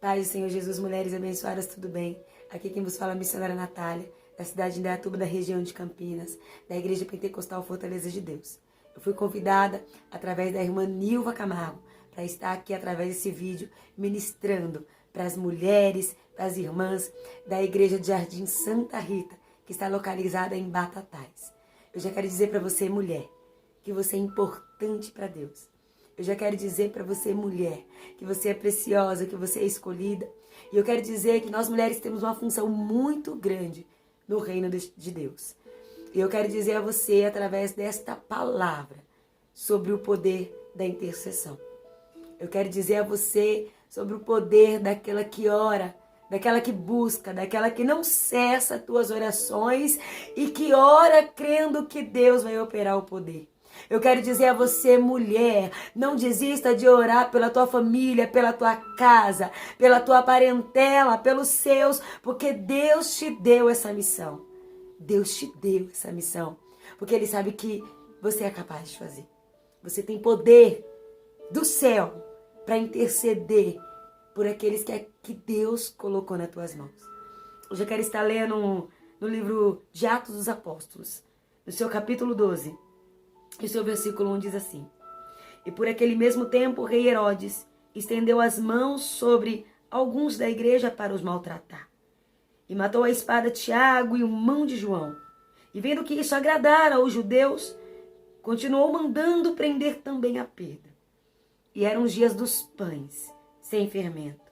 Paz do Senhor Jesus, mulheres abençoadas, tudo bem? Aqui quem vos fala é a missionária Natália, da cidade de Indaiatuba, da região de Campinas, da Igreja Pentecostal Fortaleza de Deus. Eu fui convidada, através da irmã Nilva Camargo, para estar aqui através desse vídeo, ministrando para as mulheres, para as irmãs da Igreja de Jardim Santa Rita, que está localizada em Batatais. Eu já quero dizer para você, mulher, que você é importante para Deus. Eu já quero dizer para você, mulher, que você é preciosa, que você é escolhida. E eu quero dizer que nós mulheres temos uma função muito grande no reino de Deus. E eu quero dizer a você, através desta palavra, sobre o poder da intercessão. Eu quero dizer a você sobre o poder daquela que ora, daquela que busca, daquela que não cessa as tuas orações e que ora crendo que Deus vai operar o poder. Eu quero dizer a você, mulher, não desista de orar pela tua família, pela tua casa, pela tua parentela, pelos seus, porque Deus te deu essa missão. Deus te deu essa missão, porque Ele sabe que você é capaz de fazer. Você tem poder do céu para interceder por aqueles que Deus colocou nas tuas mãos. Hoje eu quero estar lendo no livro de Atos dos Apóstolos, no seu capítulo 12. E o seu versículo 1 diz assim: E por aquele mesmo tempo o rei Herodes estendeu as mãos sobre alguns da igreja para os maltratar. E matou a espada Tiago e o irmão de João. E vendo que isso agradara aos judeus, continuou mandando prender também a Pedro. E eram os dias dos pães, sem fermento.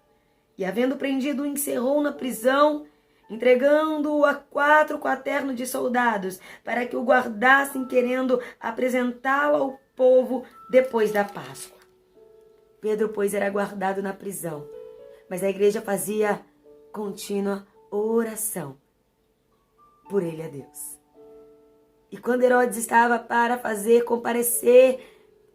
E havendo prendido, o encerrou na prisão, entregando-o a 4 quaternos de soldados, para que o guardassem, querendo apresentá-lo ao povo depois da Páscoa. Pedro, pois, era guardado na prisão, mas a igreja fazia contínua oração por ele a Deus. E quando Herodes estava para fazer comparecer,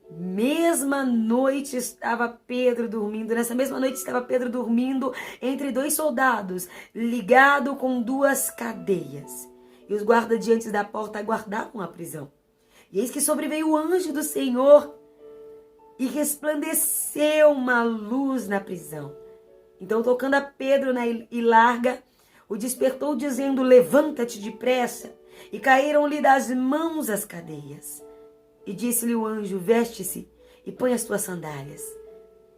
mesma noite estava Pedro dormindo. Nessa mesma noite estava Pedro dormindo entre 2 soldados, ligado com 2 cadeias. E os guardas diante da porta aguardavam a prisão. E eis que sobreveio o anjo do Senhor e resplandeceu uma luz na prisão. Então, tocando a Pedro na larga, o despertou dizendo: levanta-te depressa. E caíram-lhe das mãos as cadeias. E disse-lhe o anjo: veste-se e põe as tuas sandálias.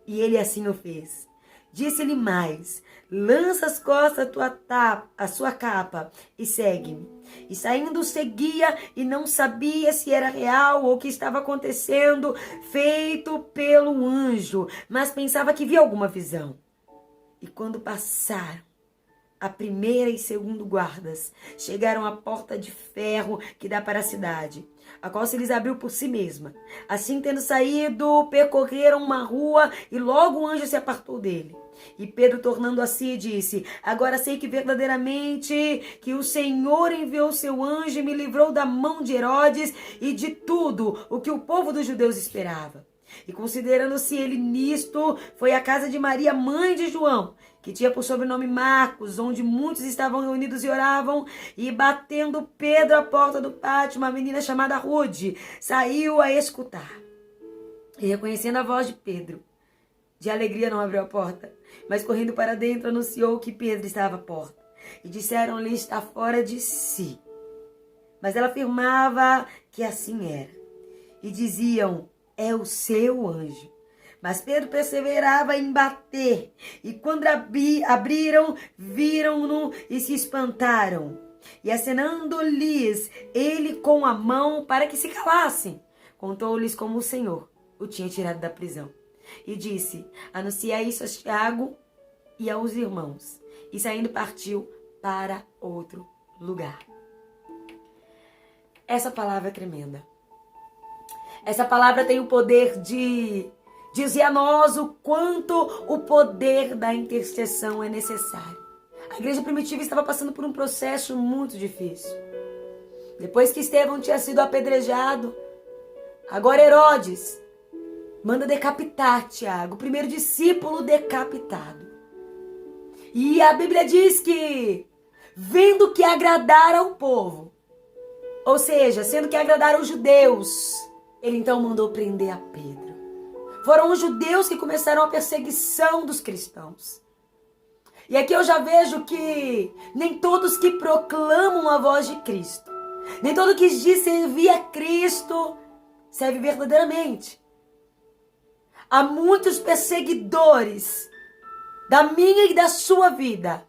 E ele assim o fez. Disse-lhe mais: lança as costas a sua capa e segue-me. E saindo seguia e não sabia se era real ou o que estava acontecendo, feito pelo anjo, mas pensava que via alguma visão. E quando passaram, a primeira e segundo guardas chegaram à porta de ferro que dá para a cidade, a qual se lhes abriu por si mesma. Assim, tendo saído, percorreram uma rua e logo o anjo se apartou dele. E Pedro, tornando a si, disse: agora sei que verdadeiramente que o Senhor enviou seu anjo e me livrou da mão de Herodes e de tudo o que o povo dos judeus esperava. E considerando-se ele nisto, foi à casa de Maria, mãe de João, que tinha por sobrenome Marcos, onde muitos estavam reunidos e oravam. E batendo Pedro à porta do pátio, uma menina chamada Rude saiu a escutar. E reconhecendo a voz de Pedro, de alegria não abriu a porta, mas correndo para dentro anunciou que Pedro estava à porta. E disseram-lhe: está fora de si. Mas ela afirmava que assim era. E diziam: é o seu anjo. Mas Pedro perseverava em bater. E quando abriram, viram-no e se espantaram. E acenando-lhes ele com a mão para que se calassem, contou-lhes como o Senhor o tinha tirado da prisão. E disse: anuncia isso a Tiago e aos irmãos. E saindo partiu para outro lugar. Essa palavra é tremenda. Essa palavra tem o poder de dizer a nós o quanto o poder da intercessão é necessário. A igreja primitiva estava passando por um processo muito difícil. Depois que Estevão tinha sido apedrejado, agora Herodes manda decapitar Tiago, o primeiro discípulo decapitado. E a Bíblia diz que, vendo que agradara ao povo, ou seja, sendo que agradaram os judeus, ele então mandou prender a Pedro. Foram os judeus que começaram a perseguição dos cristãos. E aqui eu já vejo que nem todos que proclamam a voz de Cristo, nem todo que diz servir a Cristo, serve verdadeiramente. Há muitos perseguidores da minha e da sua vida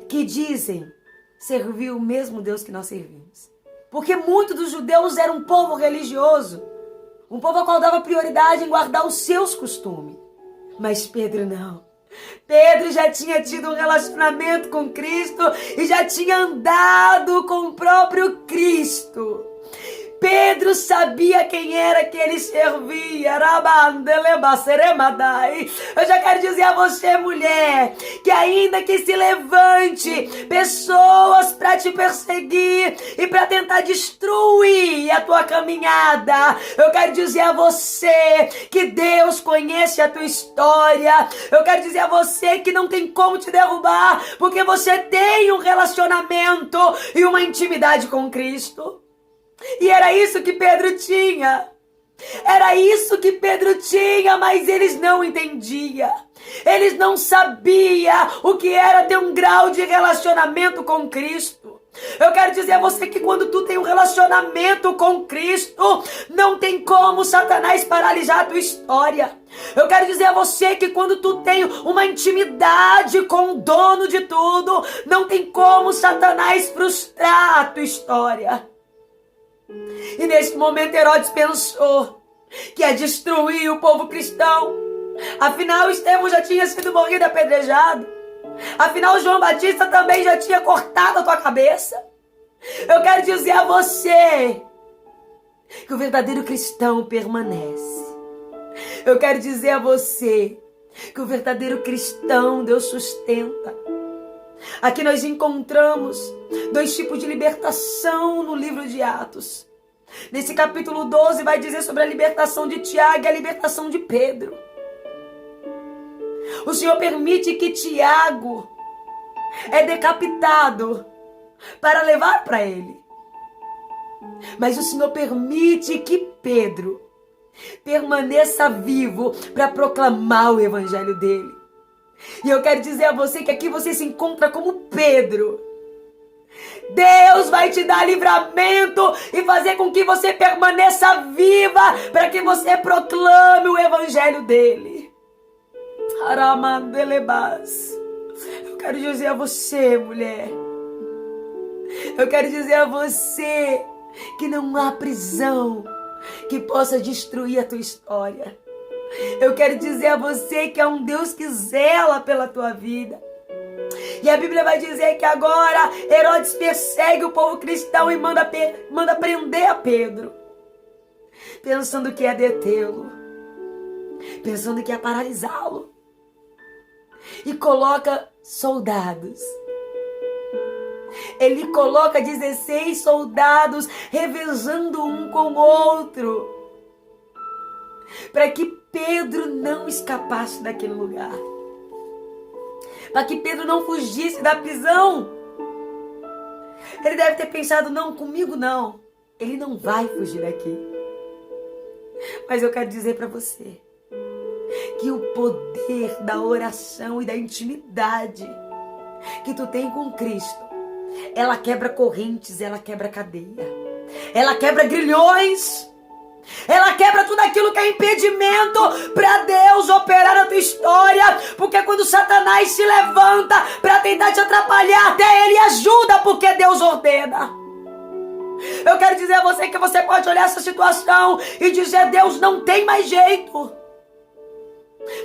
que dizem servir o mesmo Deus que nós servimos. Porque muitos dos judeus eram um povo religioso, um povo ao qual dava prioridade em guardar os seus costumes. Mas Pedro não. Pedro já tinha tido um relacionamento com Cristo e já tinha andado com o próprio Cristo. Pedro sabia quem era que ele servia. Eu já quero dizer a você, mulher, que ainda que se levante pessoas para te perseguir e para tentar destruir a tua caminhada, eu quero dizer a você que Deus conhece a tua história. Eu quero dizer a você que não tem como te derrubar, porque você tem um relacionamento e uma intimidade com Cristo. E era isso que Pedro tinha. Era isso que Pedro tinha, mas eles não entendiam. Eles não sabiam o que era ter um grau de relacionamento com Cristo. Eu quero dizer a você que quando tu tem um relacionamento com Cristo, não tem como Satanás paralisar a tua história. Eu quero dizer a você que quando tu tem uma intimidade com o dono de tudo, não tem como Satanás frustrar a tua história. E nesse momento Herodes pensou que ia destruir o povo cristão. Afinal, Estevão já tinha sido morrido apedrejado. Afinal, João Batista também já tinha cortado a tua cabeça. Eu quero dizer a você que o verdadeiro cristão permanece. Eu quero dizer a você que o verdadeiro cristão Deus sustenta. Aqui nós encontramos 2 tipos de libertação no livro de Atos. Nesse capítulo 12 vai dizer sobre a libertação de Tiago e a libertação de Pedro. O Senhor permite que Tiago é decapitado para levar para ele. Mas o Senhor permite que Pedro permaneça vivo para proclamar o evangelho dele. E eu quero dizer a você que aqui você se encontra como Pedro. Deus vai te dar livramento e fazer com que você permaneça viva para que você proclame o evangelho dele. Eu quero dizer a você, mulher. Eu quero dizer a você que não há prisão que possa destruir a tua história. Eu quero dizer a você que é um Deus que zela pela tua vida. E a Bíblia vai dizer que agora Herodes persegue o povo cristão e manda prender a Pedro, pensando que ia detê-lo, pensando que ia paralisá-lo. E coloca soldados. Ele coloca 16 soldados revezando um com o outro, para que Pedro não escapasse daquele lugar, para que Pedro não fugisse da prisão. Ele deve ter pensado, não, comigo não, ele não vai fugir daqui. Mas eu quero dizer para você que o poder da oração e da intimidade que tu tem com Cristo, ela quebra correntes, ela quebra cadeia, ela quebra grilhões, ela quebra tudo aquilo que é impedimento para Deus operar a tua história. Porque quando Satanás se levanta para tentar te atrapalhar, até ele ajuda, porque Deus ordena. Eu quero dizer a você que você pode olhar essa situação e dizer, Deus, não tem mais jeito,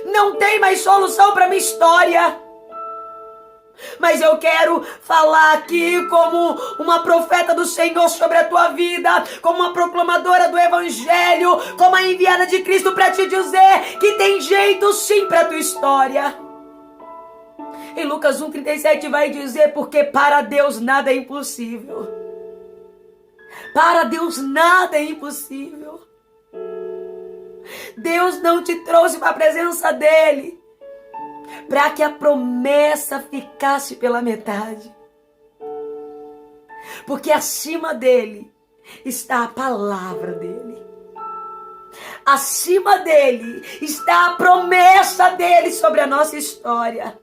não tem mais solução para minha história. Mas eu quero falar aqui como uma profeta do Senhor sobre a tua vida, como uma proclamadora do Evangelho, como a enviada de Cristo para te dizer que tem jeito sim para a tua história. Em Lucas 1,37 vai dizer, porque para Deus nada é impossível. Para Deus nada é impossível. Deus não te trouxe para a presença dele para que a promessa ficasse pela metade. Porque acima dele está a palavra dele. Acima dele está a promessa dele sobre a nossa história.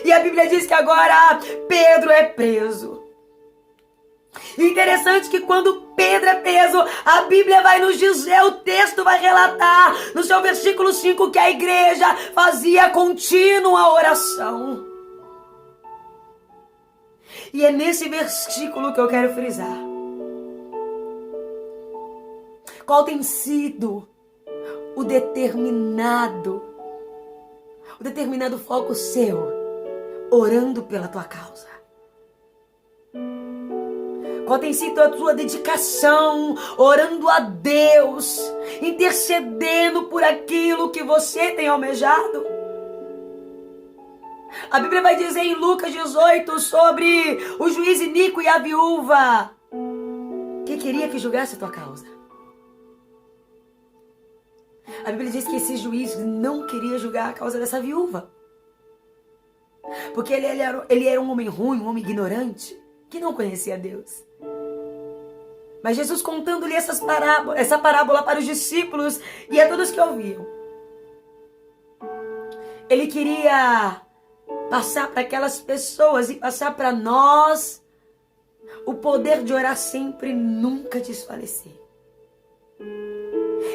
E a Bíblia diz que agora Pedro é preso. E interessante que quando Pedro é preso, a Bíblia vai nos dizer, o texto vai relatar no seu versículo 5 que a igreja fazia contínua oração. E é nesse versículo que eu quero frisar. Qual tem sido o determinado foco seu orando pela tua causa? Qual tem sido a tua dedicação orando a Deus, intercedendo por aquilo que você tem almejado? A Bíblia vai dizer em Lucas 18 sobre o juiz iníquo e a viúva que queria que julgasse a tua causa. A Bíblia diz que esse juiz não queria julgar a causa dessa viúva, porque ele era um homem ruim, um homem ignorante, que não conhecia Deus. Mas Jesus contando-lhe essa parábola para os discípulos e a todos que ouviam, ele queria passar para aquelas pessoas e passar para nós o poder de orar sempre e nunca desfalecer.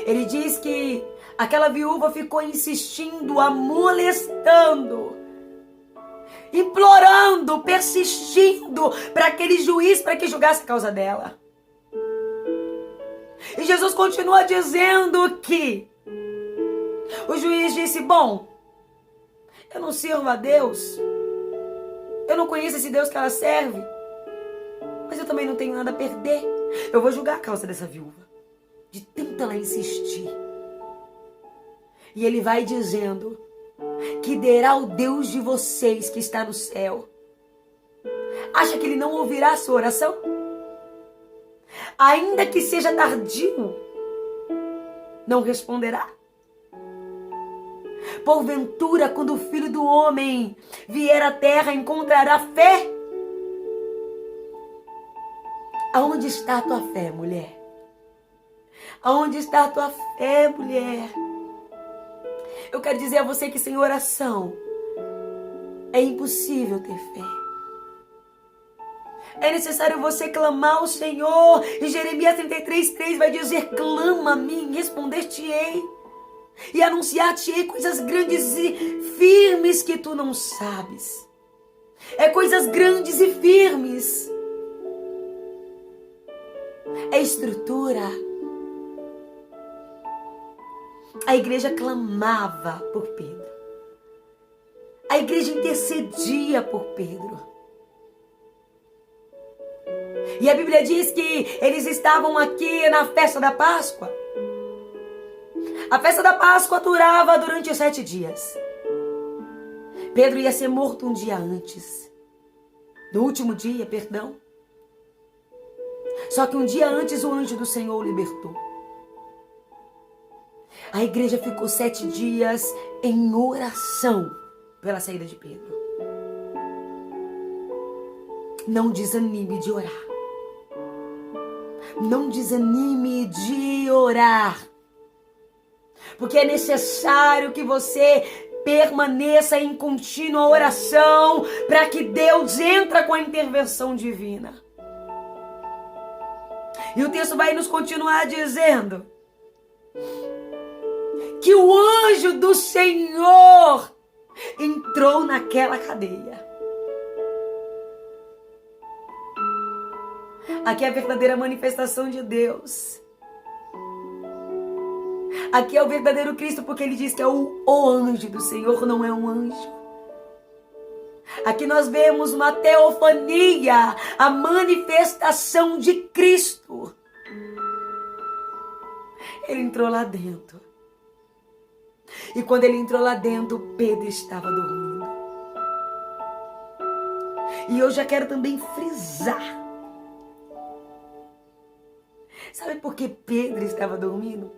Ele diz que aquela viúva ficou insistindo, amolestando, implorando, persistindo para aquele juiz para que julgasse a causa dela. E Jesus continua dizendo que o juiz disse, bom, eu não sirvo a Deus, eu não conheço esse Deus que ela serve, mas eu também não tenho nada a perder. Eu vou julgar a causa dessa viúva, de tanto ela insistir. E ele vai dizendo que derá o Deus de vocês que está no céu. Acha que ele não ouvirá a sua oração? Ainda que seja tardio, não responderá? Porventura, quando o Filho do Homem vier à terra, encontrará fé? Aonde está a tua fé, mulher? Aonde está a tua fé, mulher? Eu quero dizer a você que sem oração é impossível ter fé. É necessário você clamar ao Senhor. Em Jeremias 33:3 vai dizer, clama a mim, responder-te-ei. E anunciar-te-ei coisas grandes e firmes que tu não sabes. É coisas grandes e firmes. É estrutura. A igreja clamava por Pedro. A igreja intercedia por Pedro. E a Bíblia diz que eles estavam aqui na festa da Páscoa. A festa da Páscoa durava durante 7 dias. Pedro ia ser morto um dia antes. No último dia, perdão. Só que um dia antes o anjo do Senhor o libertou. A igreja ficou 7 dias em oração pela saída de Pedro. Não desanime de orar. Não desanime de orar. Porque é necessário que você permaneça em contínua oração para que Deus entre com a intervenção divina. E o texto vai nos continuar dizendo que o anjo do Senhor entrou naquela cadeia. Aqui é a verdadeira manifestação de Deus. Aqui é o verdadeiro Cristo, porque ele diz que é o anjo do Senhor, não é um anjo. Aqui nós vemos uma teofania, a manifestação de Cristo. Ele entrou lá dentro. E quando ele entrou lá dentro, Pedro estava dormindo. E eu já quero também frisar. Sabe por que Pedro estava dormindo?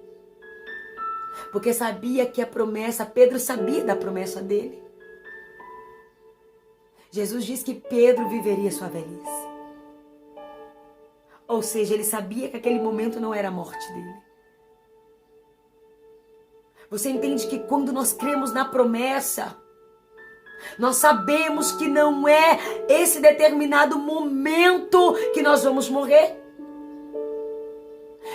Porque sabia que a promessa, Pedro sabia da promessa dele. Jesus diz que Pedro viveria sua velhice. Ou seja, ele sabia que aquele momento não era a morte dele. Você entende que quando nós cremos na promessa, Nós sabemos que não é esse determinado momento que nós vamos morrer.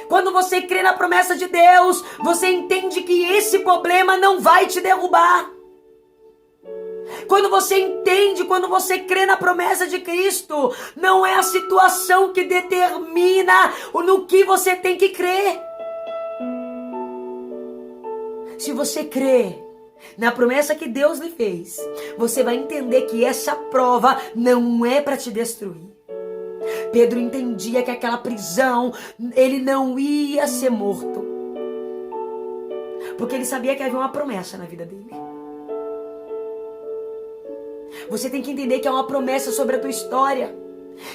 Quando você crê na promessa de Deus, você entende que esse problema não vai te derrubar. Quando você entende, quando você crê na promessa de Cristo, não é a situação que determina no que você tem que crer. Se você crê na promessa que Deus lhe fez, você vai entender que essa prova não é para te destruir. Pedro entendia que aquela prisão, ele não ia ser morto. Porque ele sabia que havia uma promessa na vida dele. Você tem que entender que é uma promessa sobre a tua história.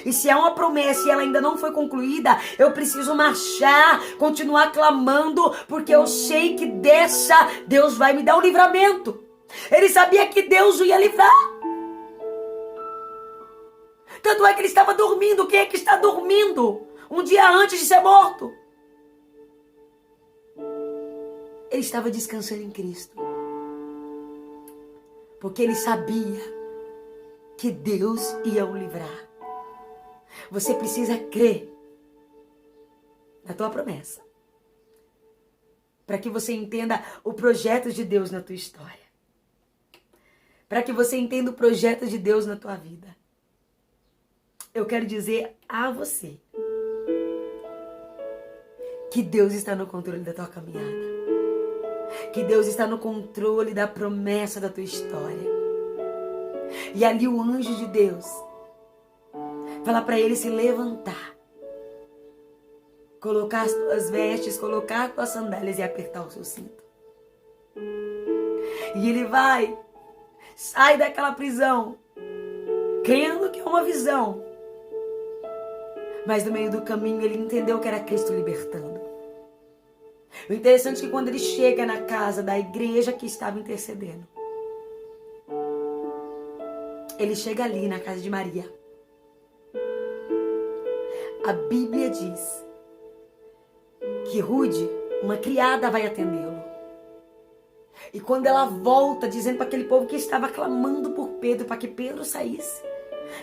E se é uma promessa e ela ainda não foi concluída, eu preciso marchar, continuar clamando, porque eu sei que dessa Deus vai me dar um livramento. Ele sabia que Deus o ia livrar. Tanto é que ele estava dormindo. Quem é que está dormindo um dia antes de ser morto? Ele estava descansando em Cristo. Porque ele sabia que Deus ia o livrar. Você precisa crer na tua promessa, para que você entenda o projeto de Deus na tua história, para que você entenda o projeto de Deus na tua vida. Eu quero dizer a você que Deus está no controle da tua caminhada, que Deus está no controle da promessa da tua história. E ali o anjo de Deus fala para ele se levantar, colocar as tuas vestes, colocar as tuas sandálias e apertar o seu cinto. E ele sai daquela prisão, crendo que é uma visão. Mas no meio do caminho ele entendeu que era Cristo libertando. O interessante é que quando ele chega na casa da igreja que estava intercedendo, ele chega ali na casa de Maria. A Bíblia diz que Rude, uma criada, vai atendê-lo. E quando ela volta dizendo para aquele povo que estava clamando por Pedro, para que Pedro saísse,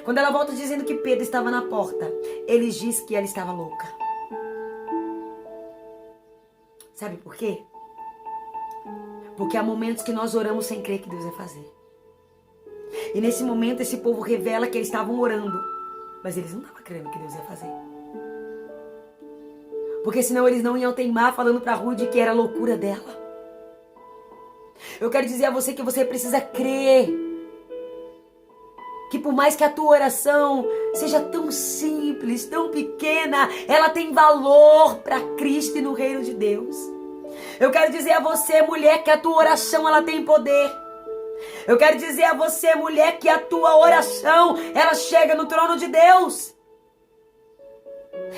quando ela volta dizendo que Pedro estava na porta, ele diz que ela estava louca. Sabe por quê? Porque há momentos que nós oramos sem crer que Deus vai fazer. E nesse momento esse povo revela que eles estavam orando, mas eles não estavam crendo que Deus ia fazer. Porque senão eles não iam teimar falando para Rude que era loucura dela. Eu quero dizer a você que você precisa crer que por mais que a tua oração seja tão simples, tão pequena, ela tem valor para Cristo e no reino de Deus. Eu quero dizer a você, mulher, que a tua oração ela tem poder. Eu quero dizer a você, mulher, que a tua oração ela chega no trono de Deus.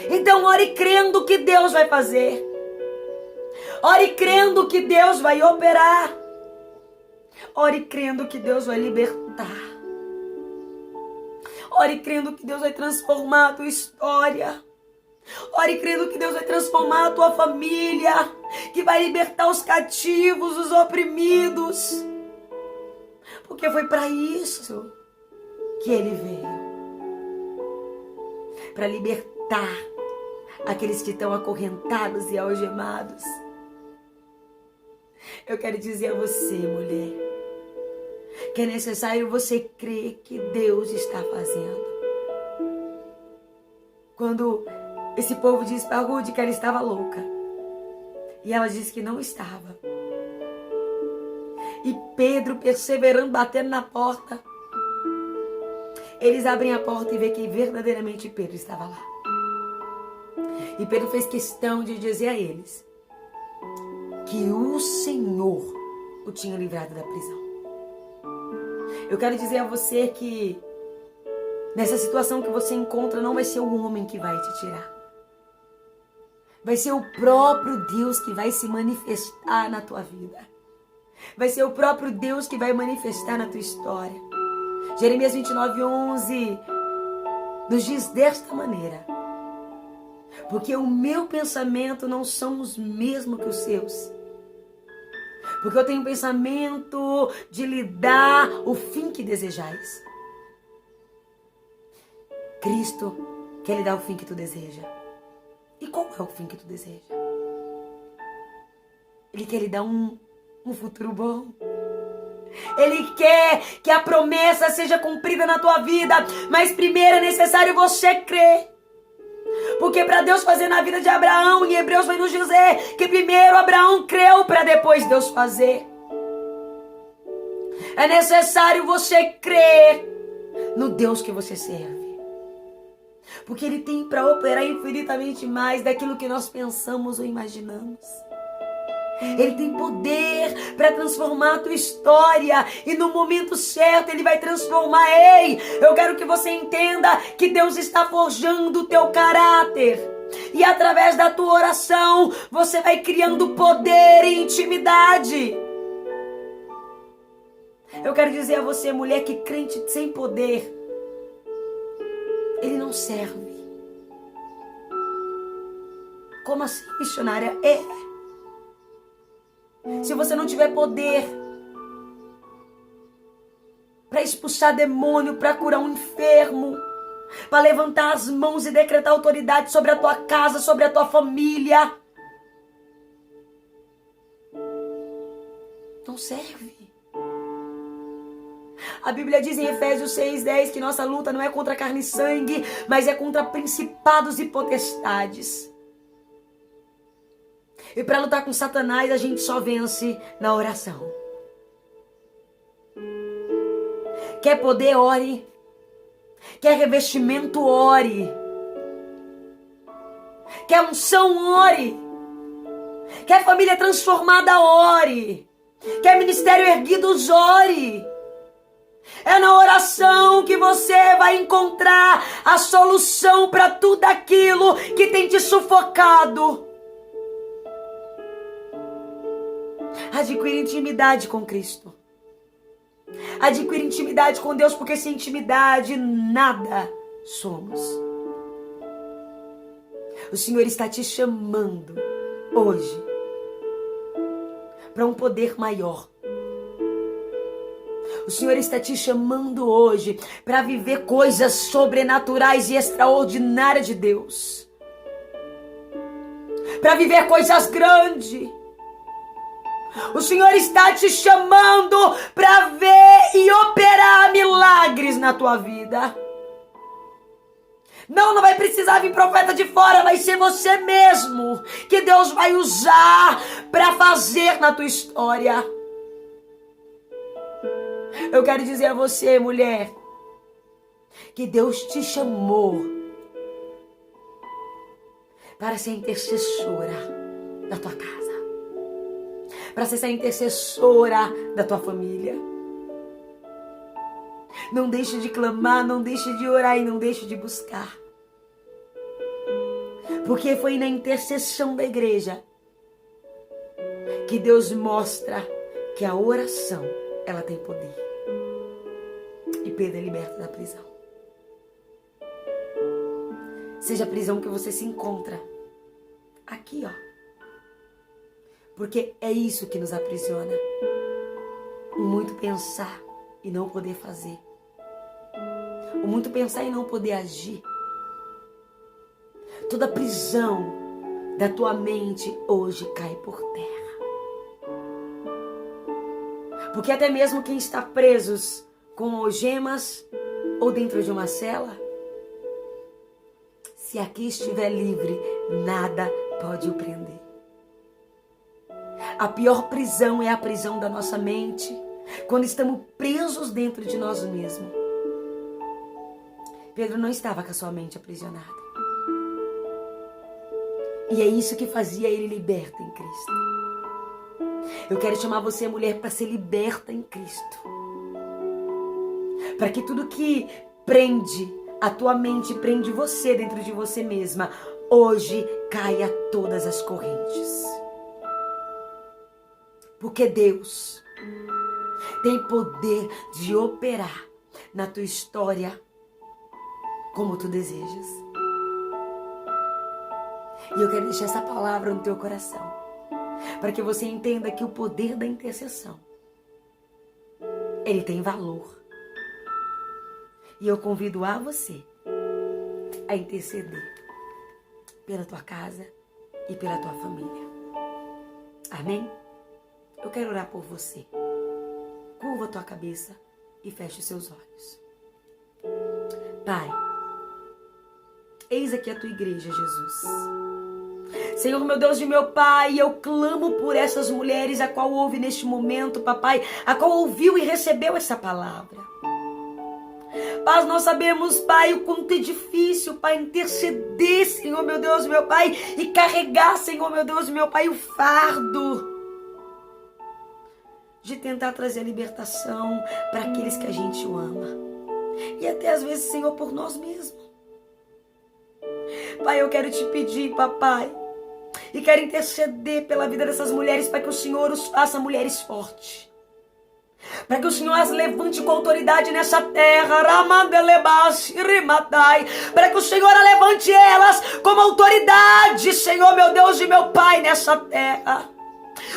Então ore crendo que Deus vai fazer. Ore crendo que Deus vai operar. Ore crendo que Deus vai libertar. Ore crendo que Deus vai transformar a tua história. Ore crendo que Deus vai transformar a tua família, que vai libertar os cativos, os oprimidos. Porque foi para isso que Ele veio. Para libertar aqueles que estão acorrentados e algemados. Eu quero dizer a você, mulher, que é necessário você crer que Deus está fazendo. Quando esse povo disse para Rude que ela estava louca, e ela disse que não estava, e Pedro perseverando, batendo na porta, eles abrem a porta e vê que verdadeiramente Pedro estava lá. E Pedro fez questão de dizer a eles que o Senhor o tinha livrado da prisão. Eu quero dizer a você que nessa situação que você encontra não vai ser o homem que vai te tirar. Vai ser o próprio Deus que vai se manifestar na tua vida. Vai ser o próprio Deus que vai manifestar na tua história. Jeremias 29:11 nos diz desta maneira: porque o meu pensamento não são os mesmos que os seus. Porque eu tenho um pensamento de lhe dar o fim que desejais. Cristo quer lhe dar o fim que tu deseja. E qual é o fim que tu deseja? Ele quer lhe dar um futuro bom. Ele quer que a promessa seja cumprida na tua vida. Mas primeiro é necessário você crer. Porque para Deus fazer na vida de Abraão, em Hebreus vai nos dizer que primeiro Abraão creu para depois Deus fazer. É necessário você crer no Deus que você serve. Porque Ele tem para operar infinitamente mais daquilo que nós pensamos ou imaginamos. Ele tem poder para transformar a tua história. E no momento certo Ele vai transformar. Ei, eu quero que você entenda que Deus está forjando o teu caráter. E através da tua oração você vai criando poder e intimidade. Eu quero dizer a você, mulher, que crente sem poder, ele não serve. Como assim, missionária? Se você não tiver poder para expulsar demônio, para curar um enfermo, para levantar as mãos e decretar autoridade sobre a tua casa, sobre a tua família, não serve. A Bíblia diz em Efésios 6:10 que nossa luta não é contra carne e sangue, mas é contra principados e potestades. E para lutar com Satanás, a gente só vence na oração. Quer poder? Ore. Quer revestimento? Ore. Quer unção? Ore. Quer família transformada? Ore. Quer ministério erguido? Ore. É na oração que você vai encontrar a solução para tudo aquilo que tem te sufocado. Adquire intimidade com Cristo. Adquire intimidade com Deus, porque sem intimidade nada somos. O Senhor está te chamando hoje para um poder maior. O Senhor está te chamando hoje para viver coisas sobrenaturais e extraordinárias de Deus. Para viver coisas grandes. O Senhor está te chamando para ver e operar milagres na tua vida. Não vai precisar vir profeta de fora, vai ser você mesmo que Deus vai usar para fazer na tua história. Eu quero dizer a você, mulher, que Deus te chamou para ser intercessora da tua casa. Para ser essa intercessora da tua família. Não deixe de clamar, não deixe de orar e não deixe de buscar. Porque foi na intercessão da igreja que Deus mostra que a oração, ela tem poder. E Pedro é liberto da prisão. Seja a prisão que você se encontra. Aqui, ó. Porque é isso que nos aprisiona. O muito pensar e não poder fazer. O muito pensar e não poder agir. Toda prisão da tua mente hoje cai por terra. Porque até mesmo quem está presos com algemas ou dentro de uma cela, se aqui estiver livre, nada pode o prender. A pior prisão é a prisão da nossa mente, quando estamos presos dentro de nós mesmos. Pedro não estava com a sua mente aprisionada. E é isso que fazia ele liberto em Cristo. Eu quero chamar você, mulher, para ser liberta em Cristo. Para que tudo que prende a tua mente, prende você dentro de você mesma, hoje caia todas as correntes. Porque Deus tem poder de operar na tua história como tu desejas. E eu quero deixar essa palavra no teu coração. para que você entenda que o poder da intercessão, ele tem valor. E eu convido a você a interceder pela tua casa e pela tua família. Amém? Eu quero orar por você. Curva a tua cabeça e feche os seus olhos. Pai, eis aqui a tua igreja, Jesus. Senhor, meu Deus e meu Pai, eu clamo por essas mulheres a qual ouve neste momento, papai, a qual ouviu e recebeu essa palavra. Pai, nós sabemos, Pai, o quanto é difícil, Pai, interceder, Senhor, meu Deus, meu Pai, e carregar, Senhor, meu Deus, meu Pai, o fardo de tentar trazer a libertação para aqueles que a gente ama. E até às vezes, Senhor, por nós mesmos. Pai, eu quero te pedir, papai, e quero interceder pela vida dessas mulheres, para que o Senhor os faça mulheres fortes. Para que o Senhor as levante com autoridade nessa terra. Para que o Senhor levante elas como autoridade, Senhor, meu Deus e meu Pai, nessa terra.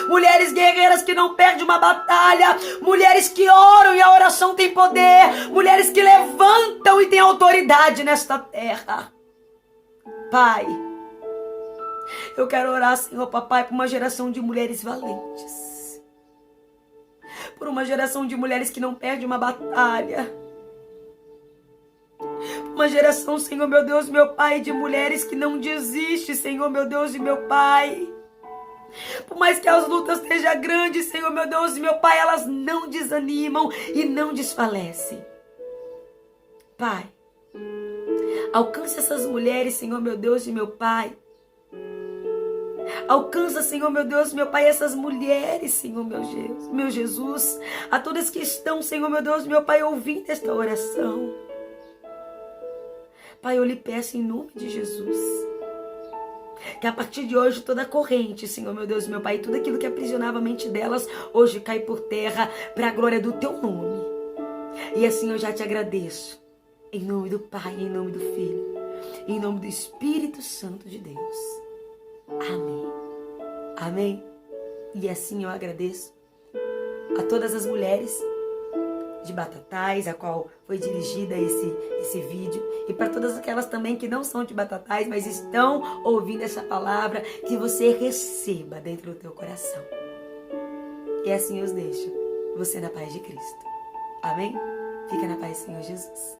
Mulheres guerreiras que não perdem uma batalha. Mulheres que oram e a oração tem poder. Mulheres que levantam e têm autoridade nesta terra. Pai, eu quero orar, Senhor, papai, por uma geração de mulheres valentes. Por uma geração de mulheres que não perde uma batalha. Uma geração, Senhor, meu Deus, meu Pai, de mulheres que não desistem, Senhor, meu Deus e meu Pai. Por mais que as lutas estejam grandes, Senhor, meu Deus e meu Pai, elas não desanimam e não desfalecem. Pai, alcance essas mulheres, Senhor, meu Deus e meu Pai. Alcança, Senhor, meu Deus, meu Pai, essas mulheres, Senhor, meu Jesus. A todas que estão, Senhor, meu Deus, meu Pai, ouvindo esta oração. Pai, eu lhe peço em nome de Jesus, que a partir de hoje toda corrente, Senhor, meu Deus, meu Pai, tudo aquilo que aprisionava a mente delas, hoje cai por terra para a glória do Teu nome. E assim eu já te agradeço. Em nome do Pai, em nome do Filho, em nome do Espírito Santo de Deus. Amém. Amém. E assim eu agradeço a todas as mulheres de Batatais, a qual foi dirigida esse vídeo, e para todas aquelas também que não são de Batatais, mas estão ouvindo essa palavra, que você receba dentro do teu coração. E assim eu os deixo, você na paz de Cristo. Amém? Fica na paz do Senhor Jesus.